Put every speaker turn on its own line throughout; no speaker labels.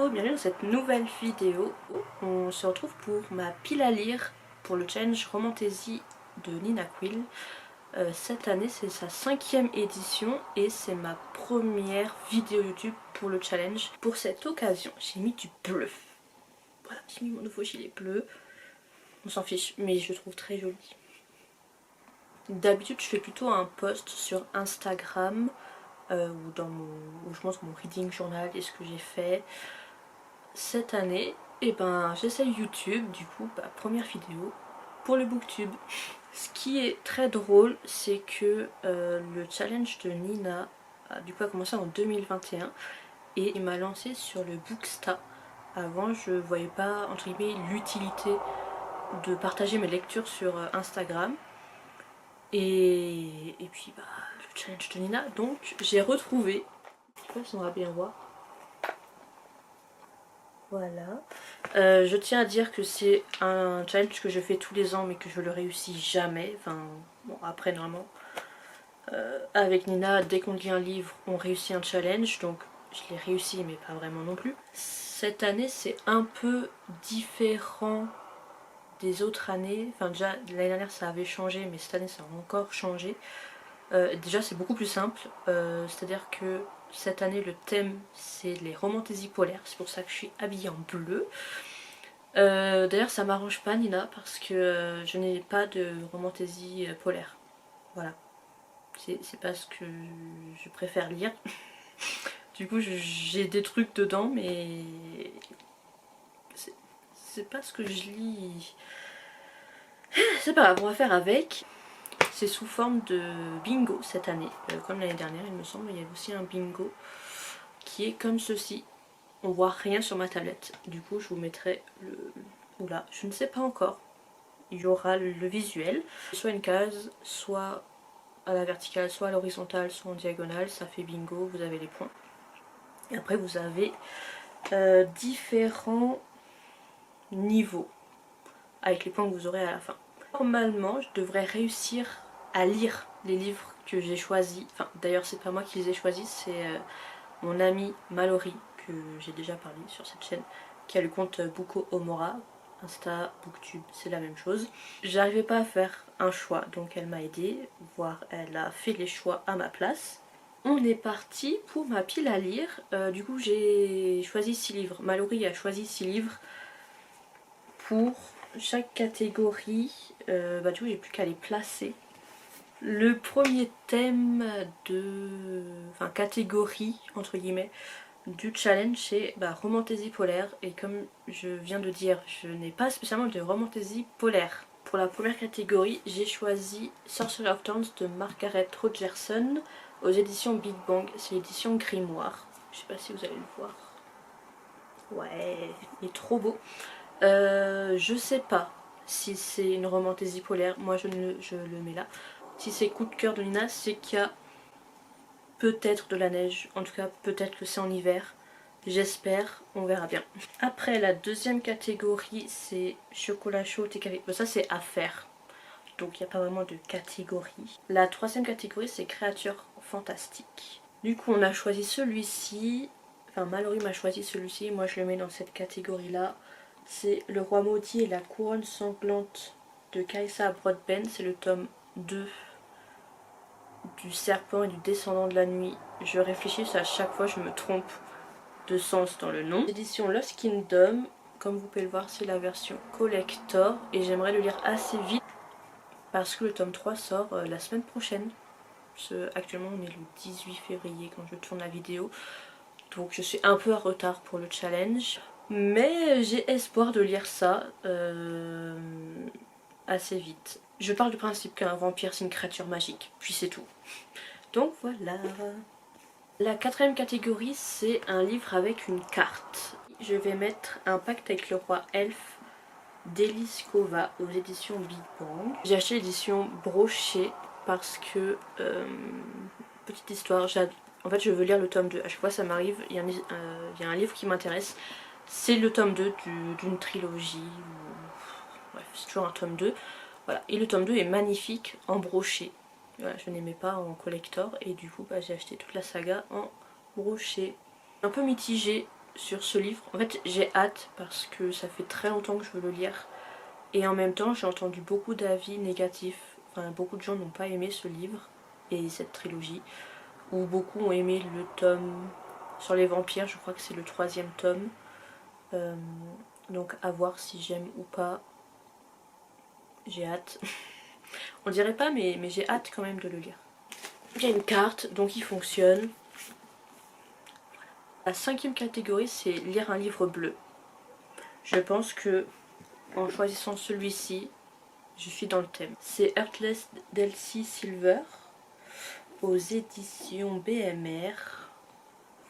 Hello, bienvenue dans cette nouvelle vidéo. On se retrouve pour ma pile à lire pour le challenge Romantaisie de Nina Quill. Cette année c'est sa 5e édition et c'est ma première vidéo YouTube pour le challenge. Pour cette occasion j'ai mis du bleu. Voilà, j'ai mis mon nouveau gilet bleu. On s'en fiche mais je le trouve très joli. D'habitude je fais plutôt un post sur Instagram ou où je montre mon reading journal et ce que j'ai fait. Cette année, j'essaye YouTube, du coup, première vidéo pour le booktube. Ce qui est très drôle, c'est que le challenge de Nina a commencé en 2021 et il m'a lancé sur le Booksta. Avant, je voyais pas, entre guillemets, l'utilité de partager mes lectures sur Instagram. Et puis, le challenge de Nina, donc j'ai retrouvé, je sais pas si on va bien voir. Voilà. Je tiens à dire que c'est un challenge que je fais tous les ans mais que je le réussis jamais. Enfin, bon, après normalement, avec Nina, dès qu'on lit un livre, on réussit un challenge. Donc je l'ai réussi mais pas vraiment non plus. Cette année c'est un peu différent des autres années. Enfin déjà l'année dernière ça avait changé mais cette année ça a encore changé. Déjà c'est beaucoup plus simple, c'est-à-dire que cette année le thème c'est les romantaisies polaires, c'est pour ça que je suis habillée en bleu. D'ailleurs ça m'arrange pas Nina parce que je n'ai pas de romantaisie polaire, voilà. C'est pas ce que je préfère lire. Du coup j'ai des trucs dedans mais c'est pas ce que je lis. C'est pas grave, on va faire avec. C'est sous forme de bingo cette année, comme l'année dernière il me semble, il y a aussi un bingo qui est comme ceci. On voit rien sur ma tablette, du coup je vous mettrai le... Oula, je ne sais pas encore. Il y aura le visuel, soit une case, soit à la verticale, soit à l'horizontale, soit en diagonale, ça fait bingo, vous avez les points. Et après vous avez différents niveaux avec les points que vous aurez à la fin. Normalement je devrais réussir à lire les livres que j'ai choisis. Enfin d'ailleurs c'est pas moi qui les ai choisis, c'est mon amie Mallory que j'ai déjà parlé sur cette chaîne, qui a le compte Buko Omora, Insta, Booktube, c'est la même chose. J'arrivais pas à faire un choix donc elle m'a aidée, voire elle a fait les choix à ma place. On est parti pour ma pile à lire. Du coup j'ai choisi 6 livres. Mallory a choisi 6 livres pour chaque catégorie. Du coup j'ai plus qu'à les placer. Le premier thème de... enfin catégorie entre guillemets du challenge c'est romantaisie polaire, et comme je viens de dire je n'ai pas spécialement de romantaisie polaire. Pour la première catégorie j'ai choisi Sorcerer of Thorns de Margaret Rogerson aux éditions Big Bang, c'est l'édition Grimoire. Je sais pas si vous allez le voir. Ouais, il est trop beau. Je sais pas si c'est une romantaisie polaire, moi je le mets là. Si c'est coup de cœur de Nina, c'est qu'il y a peut-être de la neige, en tout cas peut-être que c'est en hiver. J'espère, on verra bien. Après la deuxième catégorie c'est chocolat chaud, thé café. Bon, ça c'est à faire, donc il n'y a pas vraiment de catégorie. La troisième catégorie c'est créatures fantastiques. Du coup on a choisi celui-ci, enfin Mallory m'a choisi celui-ci, moi je le mets dans cette catégorie là. C'est Le Roi Maudit et la Couronne Sanglante de Kaisa Broadbent, c'est le tome 2 du Serpent et du Descendant de la Nuit. Je réfléchis, à chaque fois je me trompe de sens dans le nom. L'édition Lost Kingdom, comme vous pouvez le voir c'est la version collector et j'aimerais le lire assez vite parce que le tome 3 sort la semaine prochaine. Actuellement on est le 18 février quand je tourne la vidéo, donc je suis un peu en retard pour le challenge. Mais j'ai espoir de lire ça assez vite. Je pars du principe qu'un vampire c'est une créature magique, puis c'est tout. Donc voilà. La quatrième catégorie c'est un livre avec une carte. Je vais mettre Un pacte avec le roi elfe d'Eliskova aux éditions Big Bang. J'ai acheté l'édition brochée parce que, petite histoire, en fait je veux lire le tome 2. À chaque fois ça m'arrive, il y a un livre qui m'intéresse. C'est le tome 2 d'une trilogie. Bref, c'est toujours un tome 2. Voilà. Et le tome 2 est magnifique en broché. Voilà, je n'aimais pas en collector et du coup j'ai acheté toute la saga en broché. Un peu mitigée sur ce livre. En fait j'ai hâte parce que ça fait très longtemps que je veux le lire. Et en même temps j'ai entendu beaucoup d'avis négatifs. Enfin beaucoup de gens n'ont pas aimé ce livre et cette trilogie. Ou beaucoup ont aimé le tome sur les vampires, je crois que c'est le 3e tome. Donc à voir si j'aime ou pas. J'ai hâte. On dirait pas mais j'ai hâte quand même de le lire. Il y a une carte donc il fonctionne. La 5e catégorie c'est lire un livre bleu. Je pense que en choisissant celui-ci, je suis dans le thème. C'est Heartless d'Elsie Silver aux éditions BMR.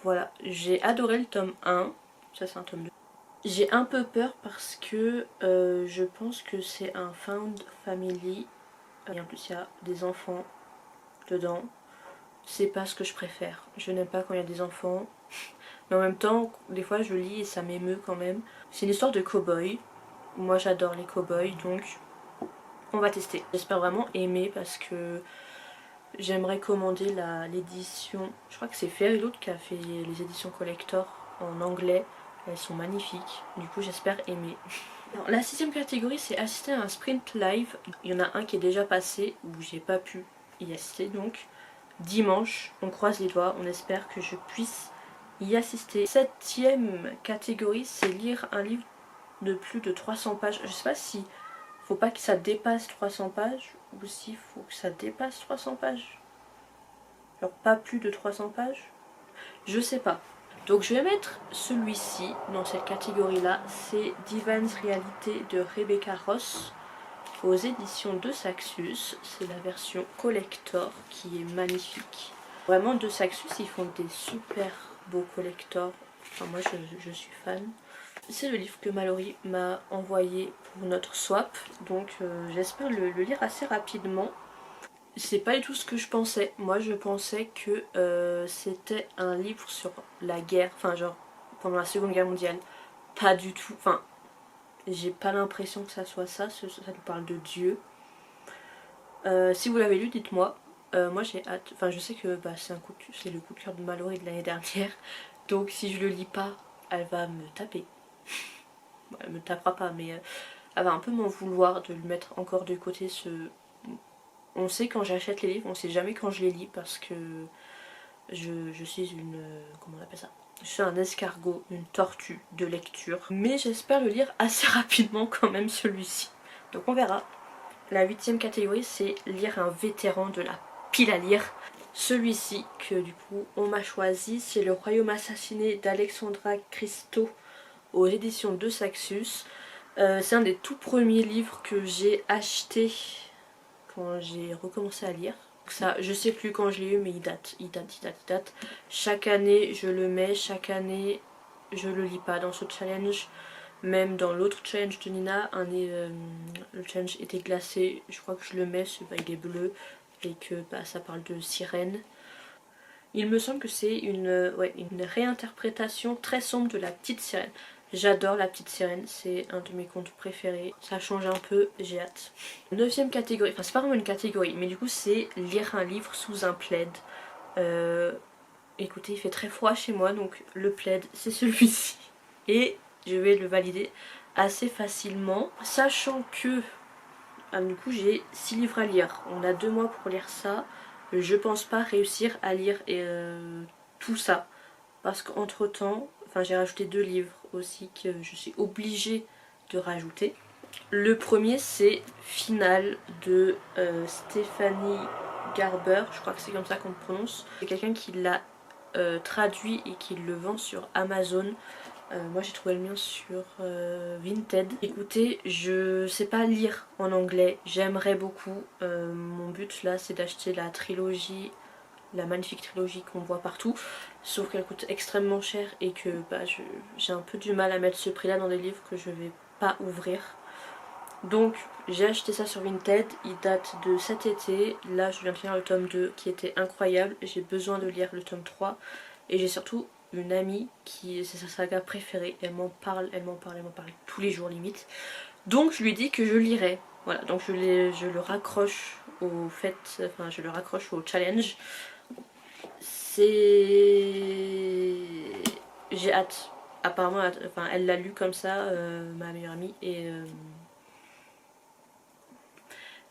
Voilà, j'ai adoré le tome 1. Ça c'est un tome 2. J'ai un peu peur parce que je pense que c'est un found family. Et en plus il y a des enfants dedans. C'est pas ce que je préfère. Je n'aime pas quand il y a des enfants. Mais en même temps, des fois je lis et ça m'émeut quand même. C'est une histoire de cow-boy. Moi j'adore les cow-boys donc on va tester. J'espère vraiment aimer parce que j'aimerais commander l'édition. Je crois que c'est Fairyloot qui a fait les éditions collector en anglais. Elles sont magnifiques. Du coup j'espère aimer. Alors, la 6e catégorie c'est assister à un sprint live. Il y en a un qui est déjà passé où j'ai pas pu y assister donc. Dimanche, on croise les doigts, on espère que je puisse y assister. 7e catégorie c'est lire un livre de plus de 300 pages. Je sais pas si faut pas que ça dépasse 300 pages ou s'il faut que ça dépasse 300 pages. Genre pas plus de 300 pages. Je sais pas. Donc je vais mettre celui-ci dans cette catégorie là. C'est Divine's Reality de Rebecca Ross aux éditions de Saxus. C'est la version collector qui est magnifique. Vraiment de Saxus ils font des super beaux collectors. Enfin moi je suis fan. C'est le livre que Mallory m'a envoyé pour notre swap, donc j'espère le lire assez rapidement. C'est pas du tout ce que je pensais. Moi je pensais que c'était un livre sur la guerre, enfin genre pendant la Seconde Guerre mondiale. Pas du tout, enfin j'ai pas l'impression que ça soit ça, ça nous parle de Dieu. Si vous l'avez lu, dites-moi. Moi j'ai hâte, enfin je sais que bah, c'est le coup de cœur de Mallory de l'année dernière, donc si je le lis pas, elle va me taper. Elle me tapera pas mais elle va un peu m'en vouloir de le mettre encore de côté. On sait quand j'achète les livres, on sait jamais quand je les lis parce que je suis une... comment on appelle ça? Je suis un escargot, une tortue de lecture. Mais j'espère le lire assez rapidement quand même celui-ci. Donc on verra. La 8e catégorie c'est lire un vétéran de la pile à lire. Celui-ci que du coup on m'a choisi c'est Le Royaume assassiné d'Alexandra Christo aux éditions de Saxus. C'est un des tout premiers livres que j'ai acheté quand j'ai recommencé à lire. Ça, je sais plus quand je l'ai eu mais il date. Chaque année je le mets, chaque année je le lis pas dans ce challenge. Même dans l'autre challenge de Nina, le challenge était glacé, je crois que je le mets, il est bleu et que bah, ça parle de sirène. Il me semble que c'est une réinterprétation très sombre de La Petite Sirène. J'adore La Petite Sirène, c'est un de mes contes préférés. Ça change un peu, j'ai hâte. 9e catégorie, enfin c'est pas vraiment une catégorie, mais du coup c'est lire un livre sous un plaid. Écoutez, il fait très froid chez moi, donc le plaid c'est celui-ci. Et je vais le valider assez facilement. Sachant que, du coup j'ai 6 livres à lire. On a 2 mois pour lire ça. Je pense pas réussir à lire tout ça. Parce qu'entre temps, j'ai rajouté 2 livres aussi que je suis obligée de rajouter. Le premier c'est Final de Stéphanie Garber, je crois que c'est comme ça qu'on le prononce. C'est quelqu'un qui l'a traduit et qui le vend sur Amazon. Moi j'ai trouvé le mien sur Vinted. Écoutez, je sais pas lire en anglais, j'aimerais beaucoup. Mon but là c'est d'acheter la trilogie, la magnifique trilogie qu'on voit partout, sauf qu'elle coûte extrêmement cher et que bah, j'ai un peu du mal à mettre ce prix là dans des livres que je vais pas ouvrir. Donc j'ai acheté ça sur Vinted, il date de cet été. Là je viens de finir le tome 2 qui était incroyable, j'ai besoin de lire le tome 3 et j'ai surtout une amie qui c'est sa saga préférée, elle m'en parle tous les jours limite. Donc je lui dis que je lirai. Voilà, donc je le raccroche au fait, enfin je le raccroche au challenge. C'est... J'ai hâte. apparemment, enfin, elle l'a lu comme ça, ma meilleure amie, et elle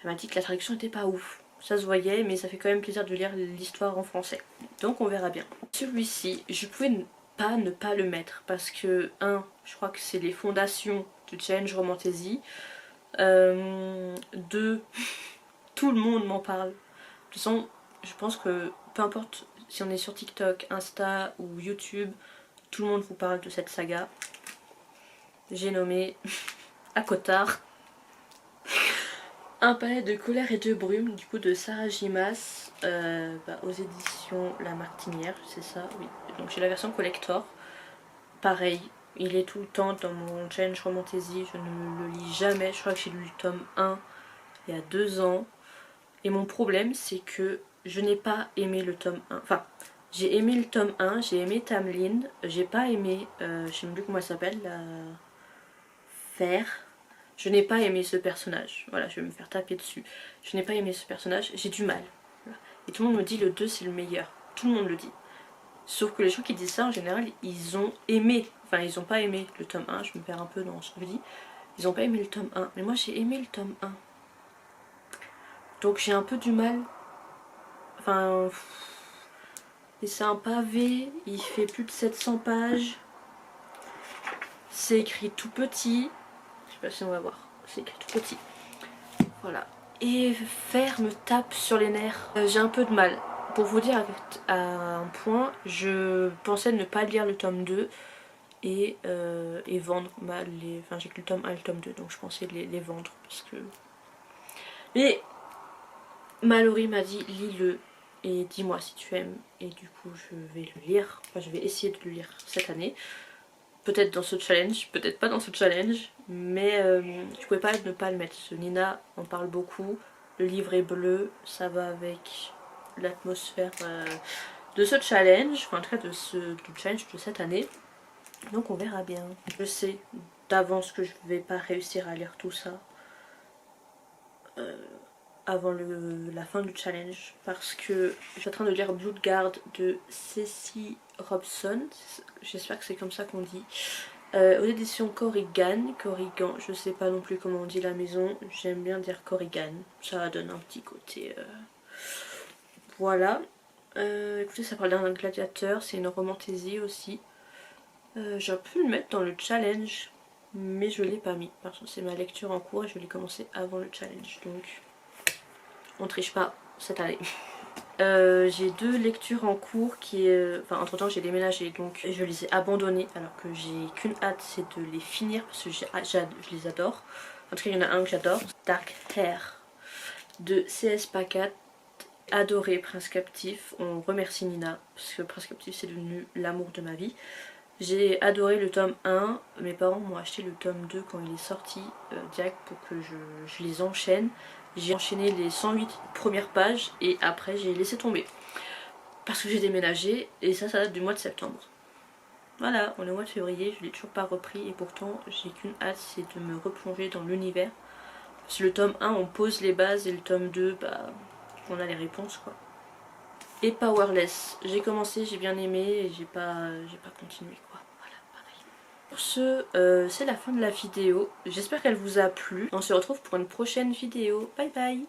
m'a dit que la traduction était pas ouf. Ça se voyait, mais ça fait quand même plaisir de lire l'histoire en français. Donc on verra bien. Celui-ci, je pouvais ne pas le mettre parce que, je crois que c'est les fondations du Challenge Romantasy. 2, tout le monde m'en parle. De toute façon, je pense que peu importe si on est sur TikTok, Insta ou YouTube, tout le monde vous parle de cette saga. J'ai nommé à Cotard Un palais de colère et de brume, du coup de Sarah Gimas, aux éditions La Martinière, c'est ça, oui. Donc j'ai la version collector. Pareil, il est tout le temps dans mon challenge Romantasy, je ne le lis jamais. Je crois que j'ai lu le tome 1 il y a 2 ans. Et mon problème, c'est que je n'ai pas aimé le tome 1. Enfin, j'ai aimé le tome 1, j'ai aimé Tamlin, j'ai pas aimé, je sais même plus comment elle s'appelle, la Fer. Je n'ai pas aimé ce personnage. Voilà, je vais me faire taper dessus. Je n'ai pas aimé ce personnage, j'ai du mal. Voilà. Et tout le monde me dit le 2 c'est le meilleur. Tout le monde le dit. Sauf que les gens qui disent ça en général, ils ont aimé. Enfin, ils n'ont pas aimé le tome 1, je me perds un peu dans ce que je dis. Ils n'ont pas aimé le tome 1. Mais moi j'ai aimé le tome 1. Donc j'ai un peu du mal. Enfin. Et c'est un pavé, il fait plus de 700 pages. C'est écrit tout petit. Je sais pas si on va voir. C'est écrit tout petit. Voilà. Et Fer me tape sur les nerfs. J'ai un peu de mal. Pour vous dire à un point, je pensais ne pas lire le tome 2 et vendre. Enfin, j'ai que le tome 1 et le tome 2, donc je pensais les vendre. Parce que... Mais Mallory m'a dit lis-le et dis-moi si tu aimes. Et du coup, je vais le lire. Enfin, je vais essayer de le lire cette année. Peut-être dans ce challenge, peut-être pas dans ce challenge, mais je pouvais pas ne pas le mettre. Nina en parle beaucoup, le livre est bleu, ça va avec l'atmosphère de ce challenge, enfin en tout cas du challenge de cette année. Donc on verra bien. Je sais d'avance que je vais pas réussir à lire tout ça avant la fin du challenge, parce que je suis en train de lire Bloodguard de Ceci Robson, j'espère que c'est comme ça qu'on dit, aux éditions Corrigan, je sais pas non plus comment on dit la maison, j'aime bien dire Corrigan, ça donne un petit côté, voilà. Écoutez, ça parle d'un gladiateur, c'est une romantasy aussi, j'aurais pu le mettre dans le challenge, mais je l'ai pas mis, parce que c'est ma lecture en cours et je l'ai commencé avant le challenge, donc on triche pas cette année. J'ai 2 lectures en cours qui enfin entre temps j'ai déménagé, donc je les ai abandonnées alors que j'ai qu'une hâte, c'est de les finir parce que je les adore. En tout cas il y en a un que j'adore, Dark Hair de CS Pacat. Adoré Prince Captif, on remercie Nina parce que Prince Captif c'est devenu l'amour de ma vie. J'ai adoré le tome 1, mes parents m'ont acheté le tome 2 quand il est sorti direct pour que je les enchaîne. J'ai enchaîné les 108 premières pages et après j'ai laissé tomber. Parce que j'ai déménagé et ça date du mois de septembre. Voilà, on est au mois de février, je l'ai toujours pas repris et pourtant j'ai qu'une hâte, c'est de me replonger dans l'univers. Parce que le tome 1 on pose les bases et le tome 2 bah on a les réponses quoi. Et Powerless, j'ai commencé, j'ai bien aimé et j'ai pas continué quoi. Voilà, pareil. Pour ce, c'est la fin de la vidéo. J'espère qu'elle vous a plu. On se retrouve pour une prochaine vidéo. Bye bye.